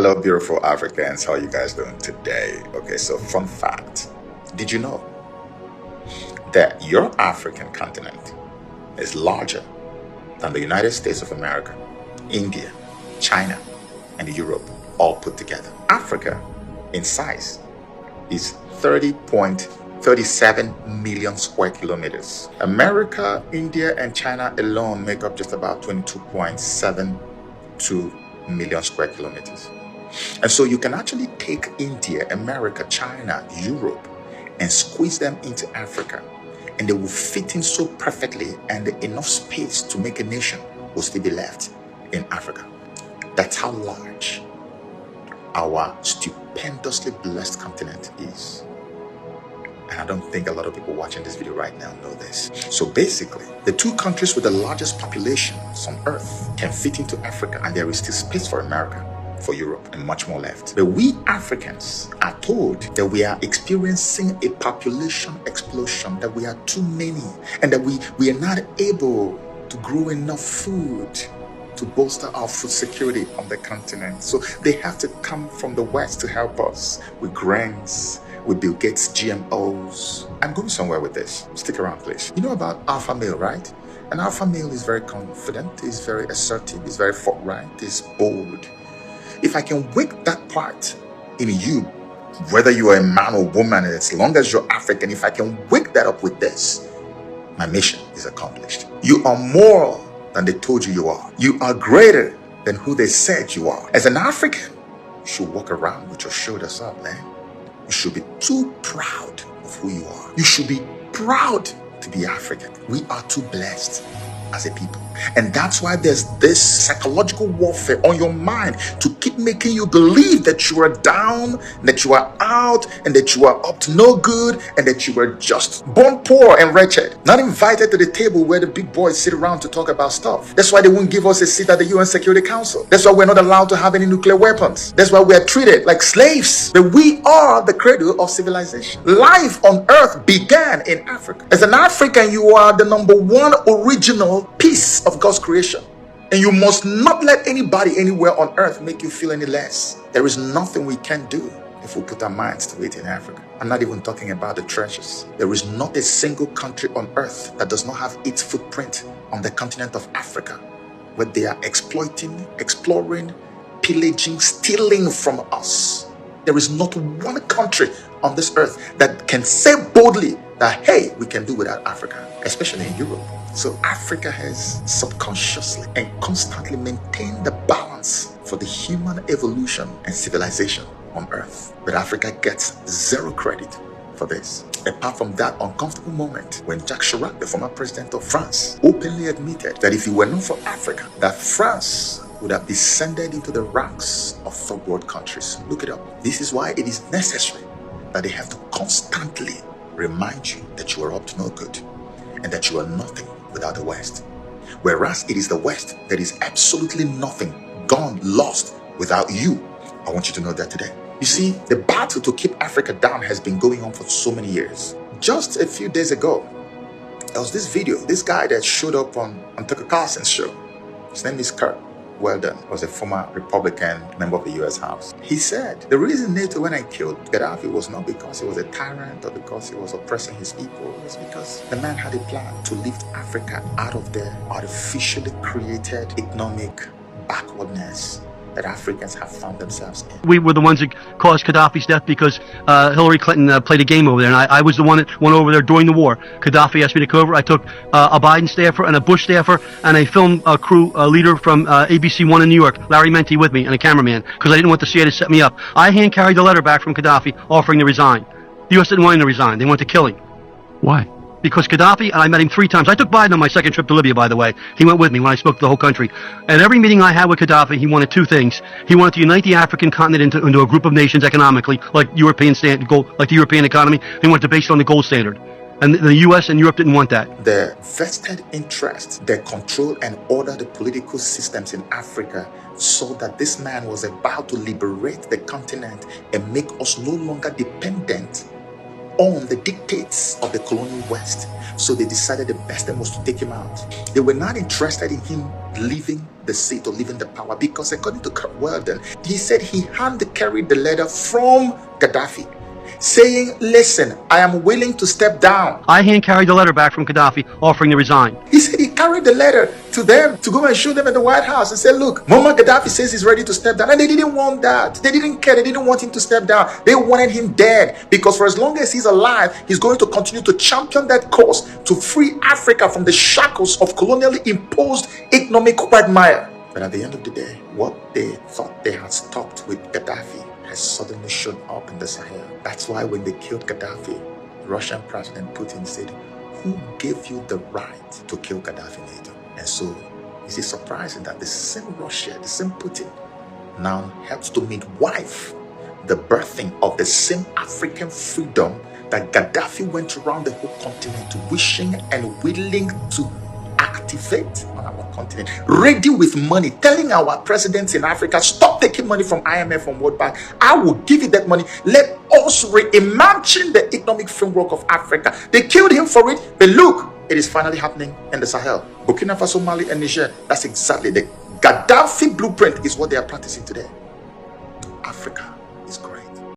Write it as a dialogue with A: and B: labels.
A: Hello, beautiful Africans. How are you guys doing today? Okay, so fun fact. Did you know that your African continent is larger than the United States of America, India, China, and Europe all put together? Africa, in size, is 30.37 million square kilometers. America, India, and China alone make up just about 22.72 million square kilometers. And so you can actually take India, America, China, Europe, and squeeze them into Africa, and they will fit in so perfectly, and enough space to make a nation will still be left in Africa. That's how large our stupendously blessed continent is. And I don't think a lot of people watching this video right now know this. So basically, the two countries with the largest populations on Earth can fit into Africa, and there is still space for America, for Europe, and much more left. But we Africans are told that we are experiencing a population explosion, that we are too many, and that we are not able to grow enough food to bolster our food security on the continent. So they have to come from the West to help us with grains, with Bill Gates' GMOs. I'm going somewhere with this. Stick around, please. You know about alpha male, right? An alpha male is very confident, is very assertive, is very forthright, is bold. If I can wake that part in you, whether you are a man or woman, as long as you're African, if I can wake that up with this, my mission is accomplished. You are more than they told you you are. You are greater than who they said you are. As an African, you should walk around with your shoulders up, man. You should be too proud of who you are. You should be proud to be African. We are too blessed as a people. And that's why there's this psychological warfare on your mind to keep making you believe that you are down, that you are out, and that you are up to no good, and that you were just born poor and wretched, not invited to the table where the big boys sit around to talk about stuff. That's why they won't give us a seat at the UN Security Council. That's why we're not allowed to have any nuclear weapons. That's why we are treated like slaves. But we are the cradle of civilization. Life on Earth began in Africa. As an African, you are the number one original piece of God's creation, and you must not let anybody anywhere on earth make you feel any less. There is nothing we can do if we put our minds to it in Africa. I'm not even talking about the treasures. There is not a single country on earth that does not have its footprint on the continent of Africa, where they are exploiting, exploring, pillaging, stealing from us. There is not one country on this earth that can say boldly that, hey, we can do without Africa, especially in Europe. So Africa has subconsciously and constantly maintained the balance for the human evolution and civilization on Earth. But Africa gets zero credit for this, apart from that uncomfortable moment when Jacques Chirac, the former president of France, openly admitted that if it were not for Africa, that France would have descended into the ranks of third world countries. Look it up. This is why it is necessary that they have to constantly remind you that you are up to no good and that you are nothing without the West. Whereas it is the West that is absolutely nothing, gone, lost without you. I want you to know that today. You see, the battle to keep Africa down has been going on for so many years. Just a few days ago, there was this video, this guy that showed up on Tucker Carlson's show. His name is Kurt Weldon, was a former Republican member of the U.S. House. He said the reason NATO went and killed Gaddafi was not because he was a tyrant or because he was oppressing his people. It was because the man had a plan to lift Africa out of the artificially created economic backwardness that Africans have found themselves in.
B: We were the ones that caused Gaddafi's death because Hillary Clinton played a game over there, and I was the one that went over there during the war. Gaddafi asked me to cover. I took a Biden staffer and a Bush staffer and a film crew leader from ABC One in New York, Larry Menti, with me, and a cameraman, because I didn't want the CIA to set me up. I hand carried the letter back from Gaddafi offering to resign. The U.S. didn't want him to resign. They wanted to kill him.
C: Why?
B: Because Gaddafi, and I met him 3 times. I took Biden on my second trip to Libya, by the way. He went with me when I spoke to the whole country. At every meeting I had with Gaddafi, he wanted 2 things. He wanted to unite the African continent into a group of nations economically, like the European economy. He wanted to base it on the gold standard. And the U.S. and Europe didn't want that.
A: Their vested interest, their control and order the political systems in Africa, saw that this man was about to liberate the continent and make us no longer dependent on the dictates of the colonial West. So they decided the best thing was to take him out. They were not interested in him living the seat or leaving the power, because according to Kurt Weldon, he said he hand carried the letter from Gaddafi saying, listen, I am willing to step down.
B: I hand carried the letter back from Gaddafi offering to resign.
A: He said he carried the letter to them to go and show them at the White House and say, look, Muammar Gaddafi says he's ready to step down. And they didn't want that. They didn't care. They didn't want him to step down. They wanted him dead, because for as long as he's alive, he's going to continue to champion that cause to free Africa from the shackles of colonially imposed economic quagmire. But at the end of the day, what they thought they had stopped with Gaddafi has suddenly shown up in the Sahel. That's why when they killed Gaddafi, Russian President Putin said, who gave you the right to kill Gaddafi, NATO? And so, is it surprising that the same Russia, the same Putin, now helps to midwife the birthing of the same African freedom that Gaddafi went around the whole continent wishing and willing to activate on our continent, ready with money, telling our presidents in Africa, stop taking money from IMF, from World Bank. I will give you that money. Let us reimagine the economic framework of Africa. They killed him for it, but look, it is finally happening in the Sahel. Burkina Faso, Mali, and Niger. That's exactly the Gaddafi blueprint is what they are practicing today. Africa is great.